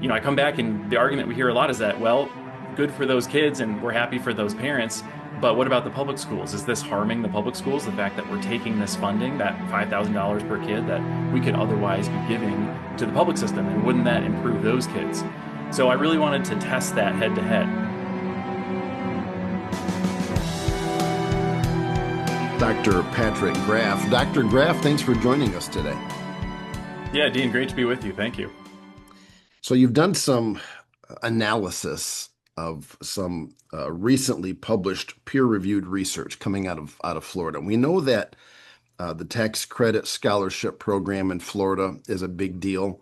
I come back and the argument we hear a lot is that, well, good for those kids and we're happy for those parents, but what about the public schools? Is this harming the public schools? The fact that we're taking this funding, that $5,000 per kid that we could otherwise be giving to the public system, and wouldn't that improve those kids? So I really wanted to test that head to head. Dr. Patrick Graff. Dr. Graff, thanks for joining us today. Yeah, Dean, great to be with you. Thank you. So you've done some analysis of some recently published peer-reviewed research coming out of Florida. We know that the tax credit scholarship program in Florida is a big deal.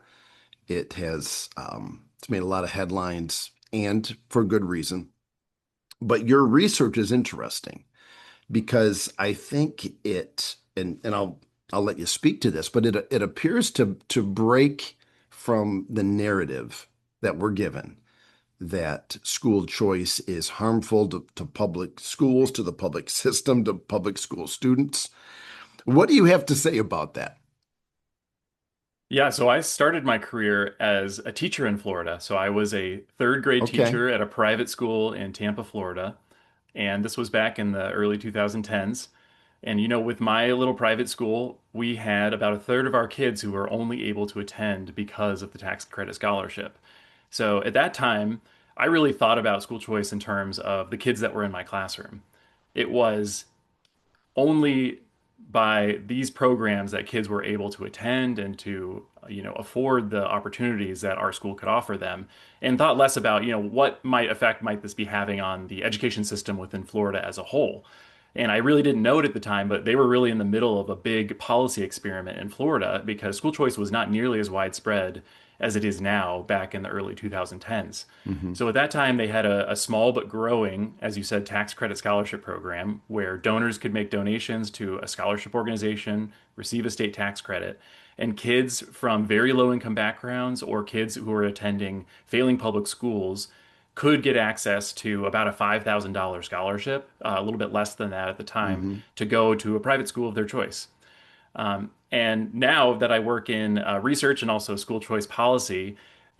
It has it's made a lot of headlines, and for good reason. But your research is interesting because I think and I'll let you speak to this, but it appears to break from the narrative that we're given that school choice is harmful to public schools, to the public system, to public school students. What do you have to say about that? Yeah, so I started my career as a teacher in Florida. So I was a third grade Okay. teacher at a private school in Tampa, Florida. And this was back in the early 2010s. And with my little private school, we had about a third of our kids who were only able to attend because of the tax credit scholarship. So at that time, I really thought about school choice in terms of the kids that were in my classroom. It was only by these programs that kids were able to attend and to afford the opportunities that our school could offer them, and thought less about what effect might this be having on the education system within Florida as a whole. And I really didn't know it at the time, but they were really in the middle of a big policy experiment in Florida because school choice was not nearly as widespread as it is now back in the early 2010s. Hmm. So at that time, they had a small but growing, as you said, tax credit scholarship program where donors could make donations to a scholarship organization, receive a state tax credit, and kids from very low income backgrounds or kids who were attending failing public schools could get access to about a $5,000 scholarship, a little bit less than that at the time, Hmm. to go to a private school of their choice. And now that I work in research and also school choice policy,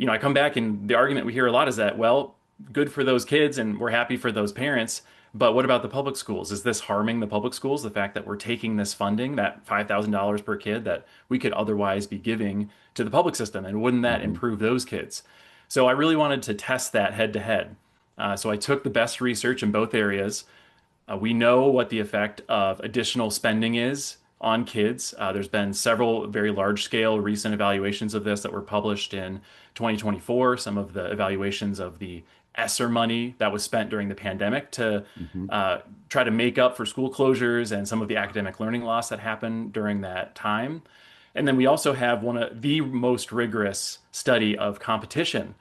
I come back and the argument we hear a lot is that, well, good for those kids and we're happy for those parents, but what about the public schools? Is this harming the public schools? The fact that we're taking this funding, that $5,000 per kid that we could otherwise be giving to the public system, and wouldn't that Hmm. improve those kids? So I really wanted to test that head to head. So I took the best research in both areas. We know what the effect of additional spending is on kids. There's been several very large scale recent evaluations of this that were published in 2024. Some of the evaluations of the ESSER money that was spent during the pandemic to Hmm. try to make up for school closures and some of the academic learning loss that happened during that time. And then we also have one of the most rigorous study of competition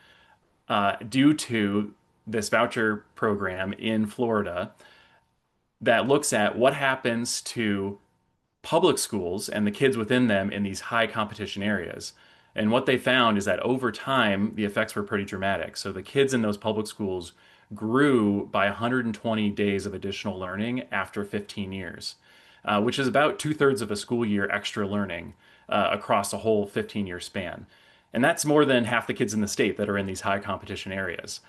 due to this voucher program in Florida that looks at what happens to public schools and the kids within them in these high competition areas. And what they found is that over time, the effects were pretty dramatic. So the kids in those public schools grew by 120 days of additional learning after 15 years, which is about two-thirds of a school year extra learning across a whole 15-year span. And that's more than half the kids in the state that are in these high competition areas.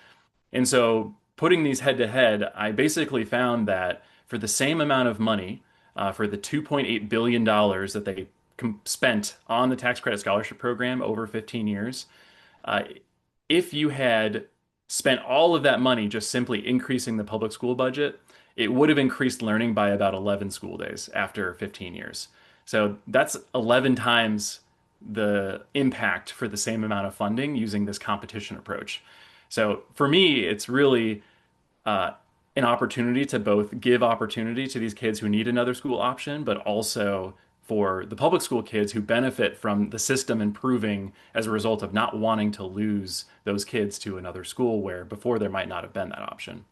And so, putting these head to head, I basically found that for the same amount of money, for the $2.8 billion that they spent on the tax credit scholarship program over 15 years, uh, if you had spent all of that money just simply increasing the public school budget, it would have increased learning by about 11 school days after 15 years. So that's 11 times the impact for the same amount of funding using this competition approach. So for me, it's really uh, an opportunity to both give opportunity to these kids who need another school option, but also for the public school kids who benefit from the system improving as a result of not wanting to lose those kids to another school where before there might not have been that option.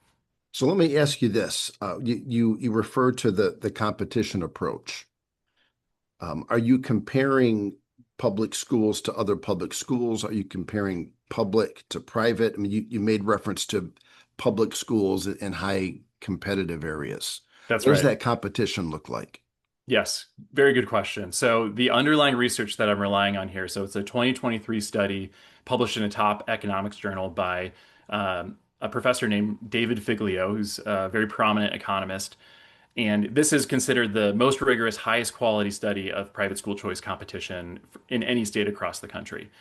So let me ask you this. You refer to the competition approach. Are you comparing public schools to other public schools? Are you comparing public to private? I mean, you made reference to public schools in high competitive areas. That's What does right. that competition look like? Yes, very good question. So the underlying research that I'm relying on here, so it's a 2023 study published in a top economics journal by a professor named David Figlio, who's a very prominent economist. And this is considered the most rigorous, highest quality study of private school choice competition in any state across the country.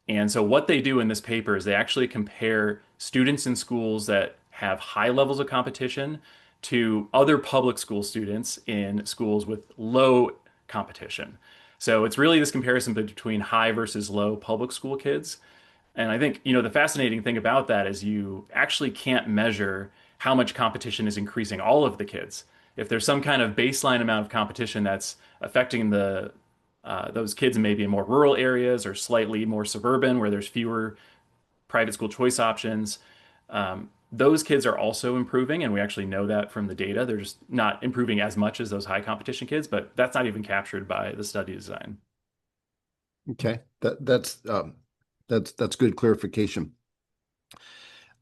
And so, what they do in this paper is they actually compare students in schools that have high levels of competition to other public school students in schools with low competition. So, it's really this comparison between high versus low public school kids. And I think, the fascinating thing about that is you actually can't measure how much competition is increasing all of the kids. If there's some kind of baseline amount of competition that's affecting the those kids maybe in more rural areas or slightly more suburban where there's fewer private school choice options, those kids are also improving, and we actually know that from the data. They're just not improving as much as those high competition kids, but that's not even captured by the study design. Okay, that's good clarification.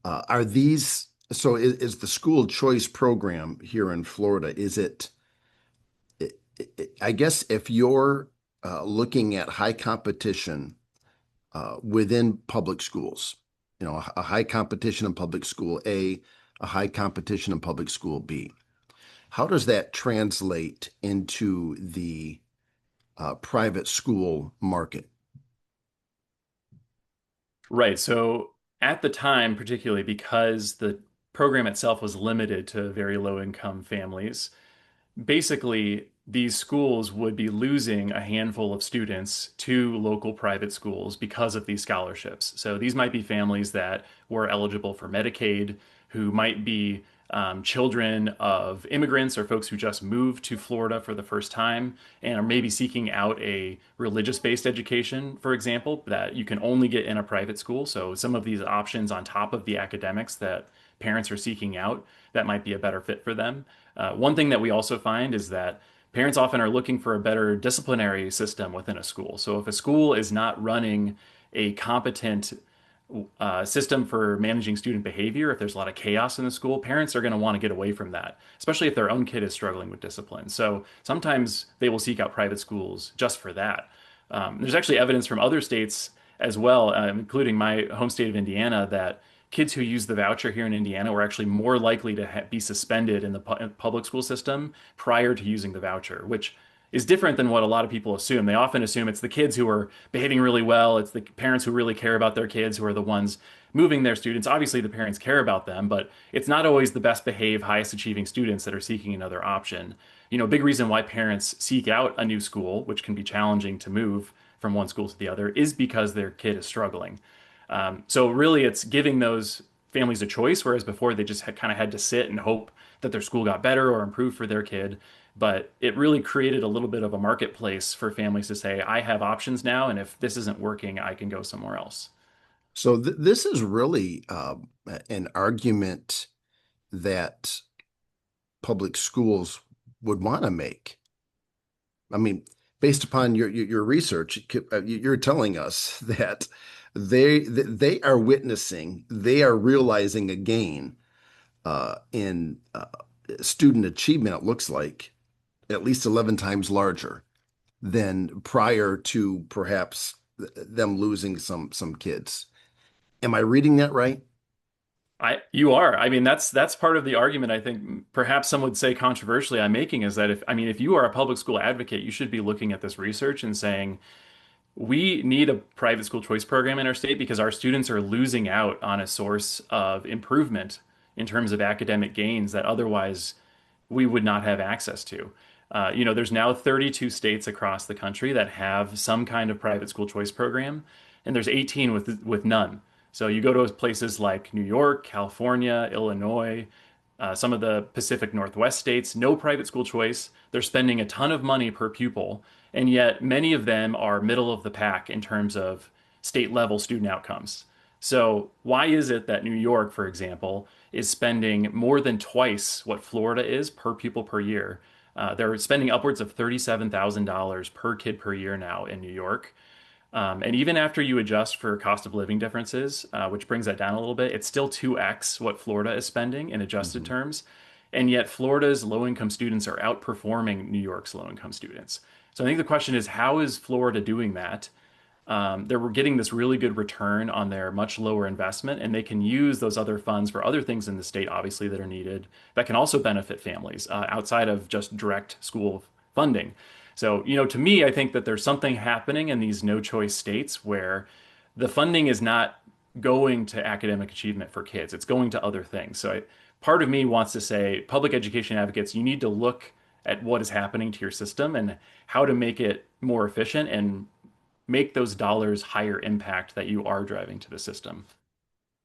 Are these so? Is the school choice program here in Florida? Is it? I guess if you're looking at high competition within public schools, a high competition in public school a high competition in public school B. How does that translate into the private school market? Right. So at the time, particularly because the program itself was limited to very low income families, basically these schools would be losing a handful of students to local private schools because of these scholarships. So these might be families that were eligible for Medicaid, who might be children of immigrants or folks who just moved to Florida for the first time and are maybe seeking out a religious-based education, for example, that you can only get in a private school. So some of these options on top of the academics that parents are seeking out, that might be a better fit for them. One thing that we also find is that parents often are looking for a better disciplinary system within a school. So if a school is not running a competent system for managing student behavior, if there's a lot of chaos in the school, parents are going to want to get away from that, especially if their own kid is struggling with discipline. So sometimes they will seek out private schools just for that. There's actually evidence from other states as well, including my home state of Indiana, that kids who use the voucher here in Indiana were actually more likely to be suspended in the public school system prior to using the voucher, which is different than what a lot of people assume. They often assume it's the kids who are behaving really well, it's the parents who really care about their kids who are the ones moving their students. Obviously, the parents care about them, but it's not always the best behaved, highest achieving students that are seeking another option. Big reason why parents seek out a new school, which can be challenging to move from one school to the other, is because their kid is struggling. So really, it's giving those families a choice, whereas before they just kind of had to sit and hope that their school got better or improved for their kid. But it really created a little bit of a marketplace for families to say, I have options now, and if this isn't working, I can go somewhere else. So this is really an argument that public schools would want to make. I mean, based upon your research, you're telling us that they are witnessing, they are realizing a gain in student achievement. It looks like at least 11 times larger than prior to perhaps them losing some kids. Am I reading that right? You are. I mean, that's part of the argument I think perhaps some would say controversially I'm making is that if you are a public school advocate, you should be looking at this research and saying, we need a private school choice program in our state because our students are losing out on a source of improvement in terms of academic gains that otherwise we would not have access to. There's now 32 states across the country that have some kind of private school choice program, and there's 18 with none. So you go to places like New York, California, Illinois, some of the Pacific Northwest states, no private school choice. They're spending a ton of money per pupil, and yet many of them are middle of the pack in terms of state level student outcomes. So, why is it that New York, for example, is spending more than twice what Florida is per pupil per year? They're spending upwards of $37,000 per kid per year now in New York. And even after you adjust for cost of living differences, which brings that down a little bit, it's still 2x what Florida is spending in adjusted Mhm. terms. And yet, Florida's low income students are outperforming New York's low income students. So I think the question is, how is Florida doing that? They were getting this really good return on their much lower investment, and they can use those other funds for other things in the state, obviously, that are needed that can also benefit families outside of just direct school funding. So, to me, I think that there's something happening in these no choice states where the funding is not going to academic achievement for kids, it's going to other things. Part of me wants to say, public education advocates, you need to look at what is happening to your system and how to make it more efficient and make those dollars higher impact that you are driving to the system.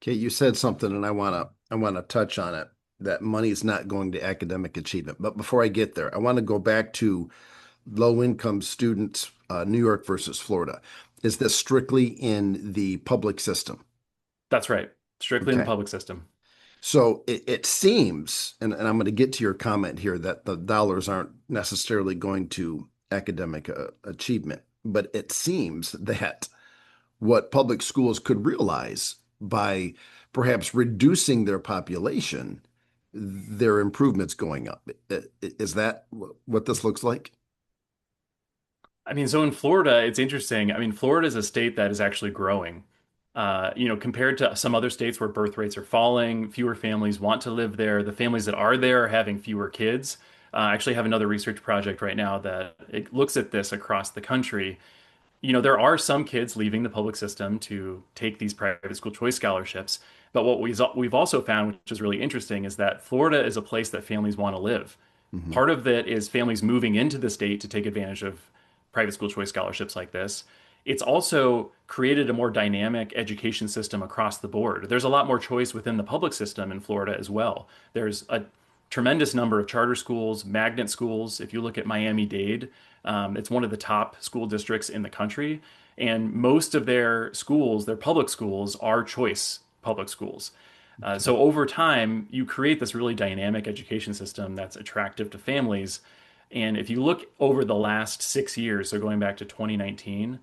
Okay, you said something and I want to touch on it, that money is not going to academic achievement. But before I get there, I want to go back to low income students, New York versus Florida. Is this strictly in the public system? That's right. Strictly in the Okay. public system. So it seems, and I'm going to get to your comment here, that the dollars aren't necessarily going to academic achievement, but it seems that what public schools could realize by perhaps reducing their population, their improvements going up. Is that what this looks like? I mean, so in Florida, it's interesting. I mean, Florida is a state that is actually growing. Compared to some other states where birth rates are falling, fewer families want to live there. The families that are there are having fewer kids. I actually have another research project right now that it looks at this across the country. There are some kids leaving the public system to take these private school choice scholarships. But what we've also found, which is really interesting, is that Florida is a place that families want to live. Hmm. Part of it is families moving into the state to take advantage of private school choice scholarships like this. It's also created a more dynamic education system across the board. There's a lot more choice within the public system in Florida as well. There's a tremendous number of charter schools, magnet schools. If you look at Miami-Dade, it's one of the top school districts in the country. And most of their schools, their public schools, are choice public schools. Okay. So over time, you create this really dynamic education system that's attractive to families. And if you look over the last 6 years, so going back to 2019,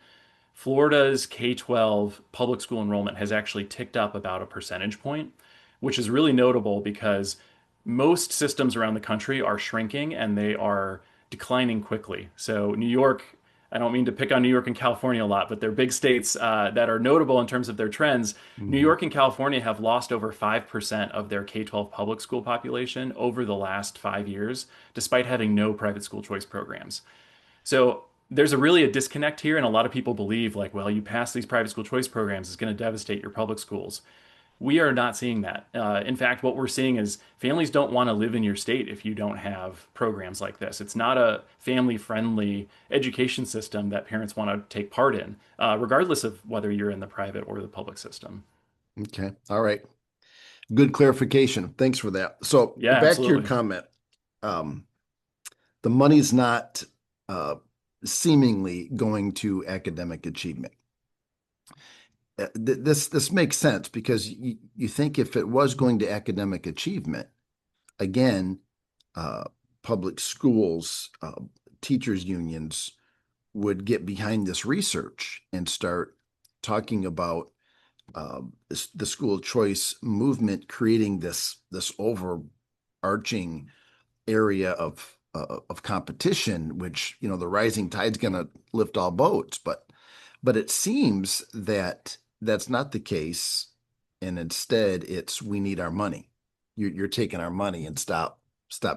Florida's K-12 public school enrollment has actually ticked up about a percentage point, which is really notable because most systems around the country are shrinking and they are declining quickly. So, New York, I don't mean to pick on New York and California a lot, but they're big states that are notable in terms of their trends. New Hmm. York and California have lost over 5% of their K-12 public school population over the last 5 years, despite having no private school choice programs. So there's a disconnect here, and a lot of people believe like, well, you pass these private school choice programs, it's going to devastate your public schools. We are not seeing that. In fact, what we're seeing is families don't want to live in your state if you don't have programs like this. It's not a family-friendly education system that parents want to take part in, regardless of whether you're in the private or the public system. Okay. All right. Good clarification. Thanks for that. So Yeah, back to your absolutely. comment. Um, the money's not uh, seemingly going to academic achievement. This makes sense because you think if it was going to academic achievement, again, uh, public schools, teachers unions would get behind this research and start talking about the school choice movement creating this overarching area of competition, which the rising tide's going to lift all boats. But it seems that that's not the case, and instead it's we need our money. You're taking our money and stop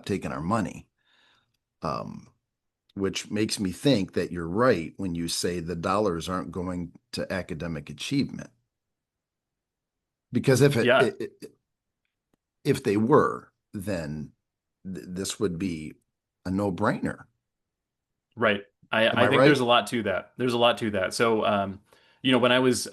taking our money. Um, which makes me think that you're right when you say the dollars aren't going to academic achievement. Because Yeah, if they were, then this would be a no-brainer. right. Am I I think there's right? a lot to that. There's a lot to that. So, when I was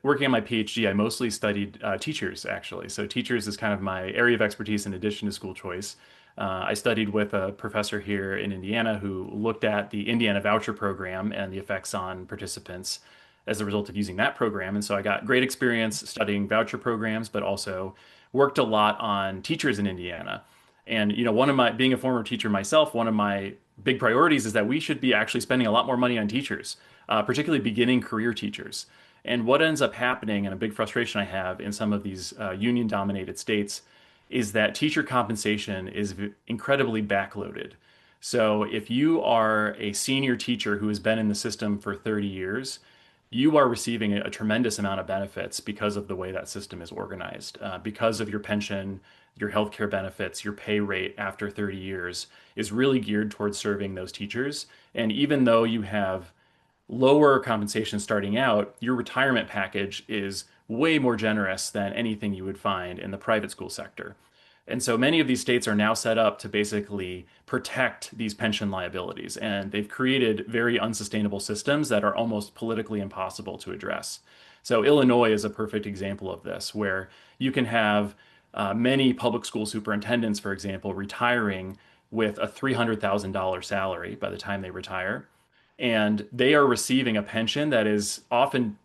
working on my PhD, I mostly studied teachers, actually. So, teachers is kind of my area of expertise in addition to school choice. I studied with a professor here in Indiana who looked at the Indiana voucher program and the effects on participants as a result of using that program. And so I got great experience studying voucher programs, but also worked a lot on teachers in Indiana. And one of my being a former teacher myself, one of my big priorities is that we should be actually spending a lot more money on teachers, particularly beginning career teachers. And what ends up happening, and a big frustration I have in some of these union-dominated states, is that teacher compensation is incredibly backloaded. So if you are a senior teacher who has been in the system for 30 years, you are receiving a tremendous amount of benefits because of the way that system is organized. Because of your pension, your healthcare benefits, your pay rate after 30 years is really geared towards serving those teachers. And even though you have lower compensation starting out, your retirement package is way more generous than anything you would find in the private school sector. And so many of these states are now set up to basically protect these pension liabilities. And they've created very unsustainable systems that are almost politically impossible to address. So Illinois is a perfect example of this, where you can have many public school superintendents, for example, retiring with a $300,000 salary by the time they retire. And they are receiving a pension that is often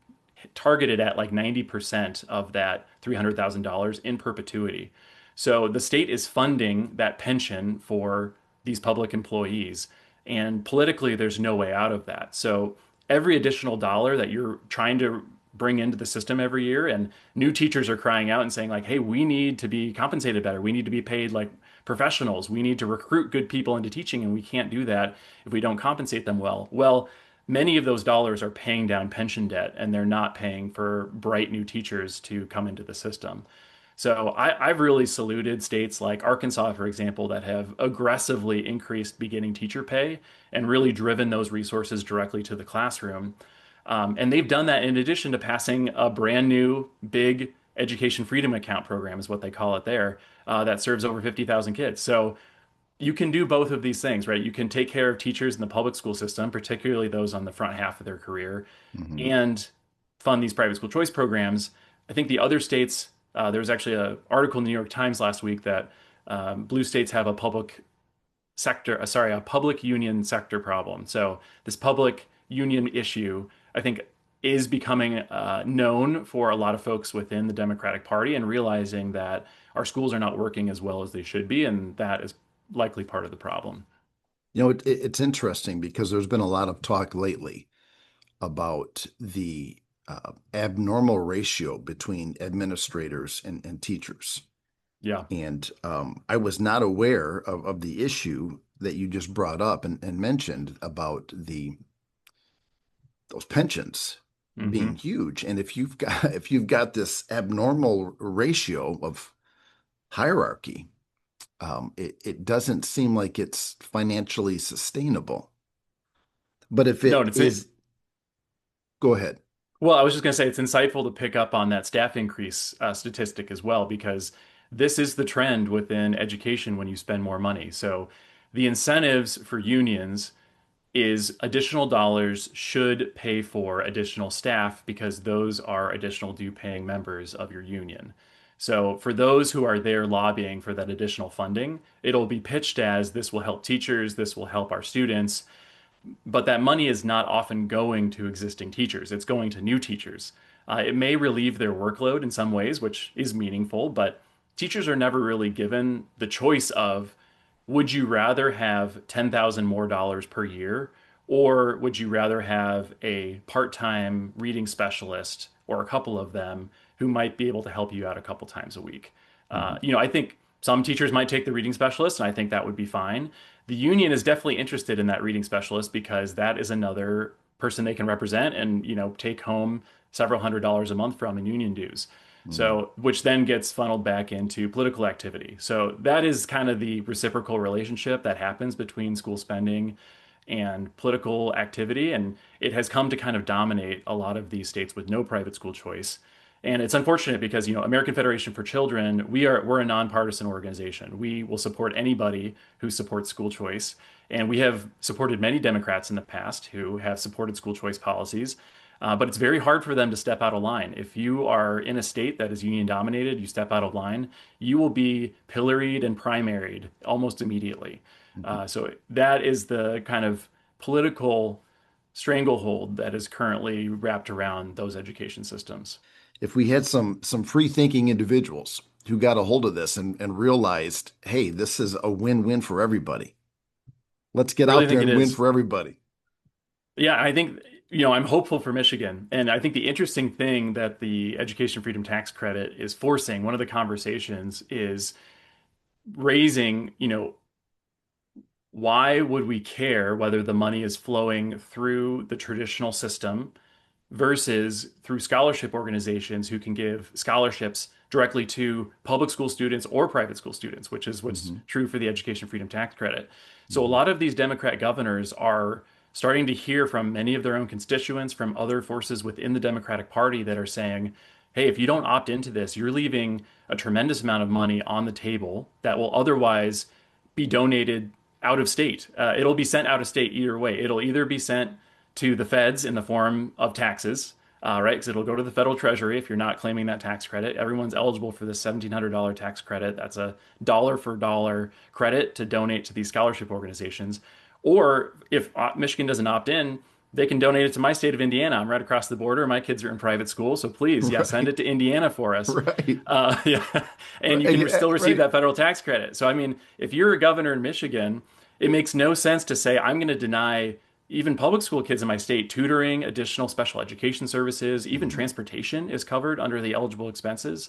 targeted at like 90% of that $300,000 in perpetuity. So the state is funding that pension for these public employees. And politically, there's no way out of that. So every additional dollar that you're trying to bring into the system every year, and new teachers are crying out and saying, like, hey, we need to be compensated better. We need to be paid like professionals. We need to recruit good people into teaching, and we can't do that if we don't compensate them well. Well, many of those dollars are paying down pension debt, and they're not paying for bright new teachers to come into the system. So I've really saluted states like Arkansas, for example, that have aggressively increased beginning teacher pay and really driven those resources directly to the classroom. And they've done that in addition to passing a brand new big education freedom account program, is what they call it there, that serves over 50,000 kids. So you can do both of these things, right? You can take care of teachers in the public school system, particularly those on the front half of their career, Hmm. and fund these private school choice programs. I think the other states, there was actually an article in the New York Times last week that blue states have a a public union sector problem. So this public union issue, I think, is becoming known for a lot of folks within the Democratic Party and realizing that our schools are not working as well as they should be, and that is likely part of the problem. It's interesting because there's been a lot of talk lately about the abnormal ratio between administrators and teachers. Yeah. And I was not aware of the issue that you just brought up and mentioned about those pensions being Hmm. huge. And if you've got this abnormal ratio of hierarchy, it doesn't seem like it's financially sustainable. But if No, it and is, go ahead. well, I was just going to say it's insightful to pick up on that staff increase statistic as well, because this is the trend within education when you spend more money. So the incentives for unions is additional dollars should pay for additional staff because those are additional due paying members of your union. So for those who are there lobbying for that additional funding, it'll be pitched as this will help teachers, this will help our students, but that money is not often going to existing teachers. It's going to new teachers. It may relieve their workload in some ways, which is meaningful, but teachers are never really given the choice of would you rather have 10,000 more dollars per year, or would you rather have a part-time reading specialist or a couple of them who might be able to help you out a couple times a week? Mhm. I think some teachers might take the reading specialist, and I think that would be fine. The union is definitely interested in that reading specialist because that is another person they can represent and, take home several $100s a month from in union dues. Mhm. So, which then gets funneled back into political activity. So that is kind of the reciprocal relationship that happens between school spending and political activity. And it has come to kind of dominate a lot of these states with no private school choice. And it's unfortunate because, American Federation for Children, we're a nonpartisan organization. We will support anybody who supports school choice. And we have supported many Democrats in the past who have supported school choice policies. But it's very hard for them to step out of line. If you are in a state that is union dominated, you step out of line, you will be pilloried and primaried almost immediately. Mhm. So that is the kind of political stranglehold that is currently wrapped around those education systems. If we had some free thinking individuals who got a hold of this and realized, hey, this is a win-win for everybody. Let's get Really out there think it and win is. for everybody. Yeah, I think, I'm hopeful for Michigan. And I think the interesting thing that the Education Freedom Tax Credit is forcing, one of the conversations is raising, why would we care whether the money is flowing through the traditional system versus through scholarship organizations who can give scholarships directly to public school students or private school students, which is what's Hmm. true for the Education Freedom Tax Credit. So a Hmm. lot of these Democrat governors are starting to hear from many of their own constituents, from other forces within the Democratic Party that are saying, hey, if you don't opt into this, you're leaving a tremendous amount of money on the table that will otherwise be donated out of state. It'll be sent out of state either way. It'll either be sent to the feds in the form of taxes, right? Because it'll go to the federal treasury if you're not claiming that tax credit. Everyone's eligible for this $1,700 tax credit. That's a dollar for dollar credit to donate to these scholarship organizations. Or if Michigan doesn't opt in, they can donate it to my state of Indiana. I'm right across the border. My kids are in private school, so please, yeah, send Right. it to Indiana for us. Right. Yeah, and you can Right. still receive Right. that federal tax credit. So, I mean, if you're a governor in Michigan, it makes no sense to say I'm going to deny even public school kids in my state tutoring, additional special education services, even Mhm. transportation is covered under the eligible expenses,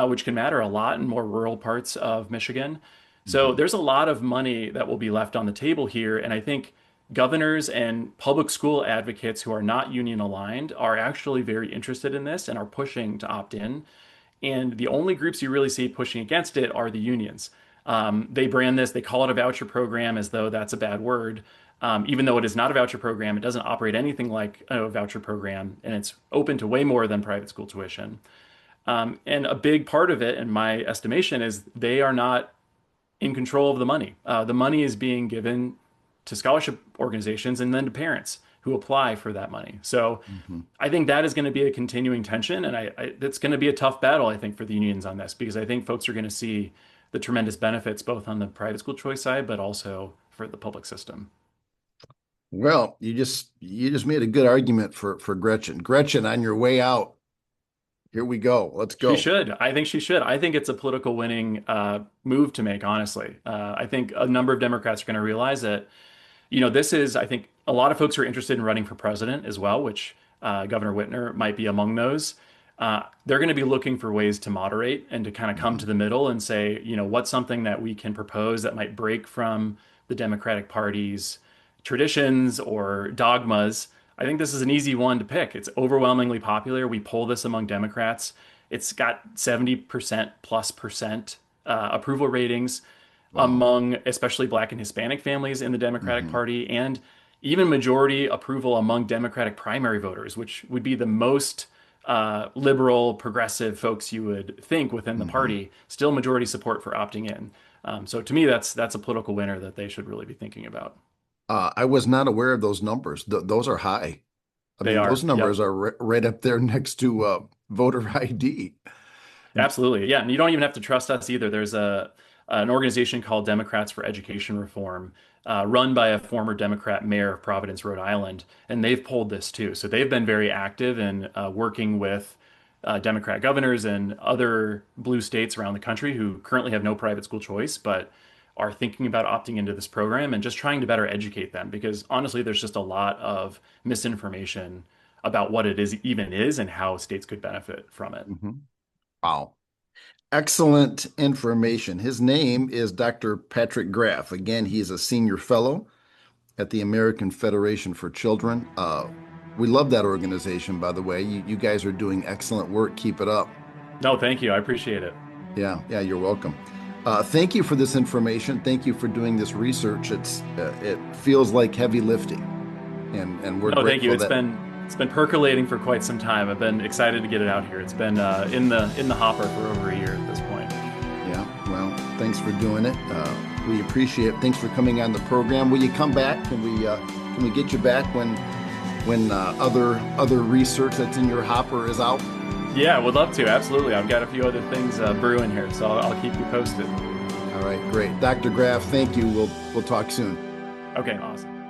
which can matter a lot in more rural parts of Michigan. So Mhm. there's a lot of money that will be left on the table here, and I think governors and public school advocates who are not union aligned are actually very interested in this and are pushing to opt in. And the only groups you really see pushing against it are the unions. They brand this, they call it a voucher program as though that's a bad word. Even though it is not a voucher program, it doesn't operate anything like a voucher program, and it's open to way more than private school tuition. And a big part of it, in my estimation, is they are not in control of the money. The money is being given to scholarship organizations and then to parents who apply for that money. So Mhm. I think that is going to be a continuing tension, and it's going to be a tough battle, I think, for the unions on this because I think folks are going to see the tremendous benefits both on the private school choice side, but also for the public system. Well, you just made a good argument for Gretchen. Gretchen, on your way out, here we go. Let's She go. should. I think she should. I think it's a political winning move to make, honestly. I think a number of Democrats are going to realize that this is, I think, a lot of folks are interested in running for president as well, which Governor Whitmer might be among those. They're going to be looking for ways to moderate and to kind of come to Mhm. the middle and say, what's something that we can propose that might break from the Democratic Party's traditions or dogmas. I think this is an easy one to pick. It's overwhelmingly popular. We poll this among Democrats. It's got 70% plus percent approval ratings Wow. among especially Black and Hispanic families in the Democratic Hmm. Party, and even majority approval among Democratic primary voters, which would be the most liberal, progressive folks you would think within the Hmm. party. Still majority support for opting in. So to me, that's a political winner that they should really be thinking about. I was not aware of those numbers. Those are high. I They mean, those are. numbers Yep. are right up there next to voter ID. Absolutely. Yeah. And you don't even have to trust us either. There's an organization called Democrats for Education Reform, run by a former Democrat mayor of Providence, Rhode Island, and they've polled this too. So they've been very active in working with Democrat governors and other blue states around the country who currently have no private school choice, but are thinking about opting into this program and just trying to better educate them because honestly, there's just a lot of misinformation about what it is even is and how states could benefit from it. Hmm. Wow. Excellent information. His name is Dr. Patrick Graff. Again, he's a senior fellow at the American Federation for Children. We love that organization, by the way. You guys are doing excellent work. Keep it up. No, thank you. I appreciate it. Yeah, yeah, you're welcome. Thank you for this information. Thank you for doing this research. It feels like heavy lifting, and we're No, thank you. grateful It's that. been percolating for quite some time. I've been excited to get it out here. It's been in the hopper for over a year at this point. Yeah, well, thanks for doing it. We appreciate it. Thanks for coming on the program. Will you come back? Can we get you back when other research that's in your hopper is out? Yeah, would love to. Absolutely. I've got a few other things brewing here, so I'll keep you posted. All right, great. Dr. Graff, thank you. We'll talk soon. Okay, awesome.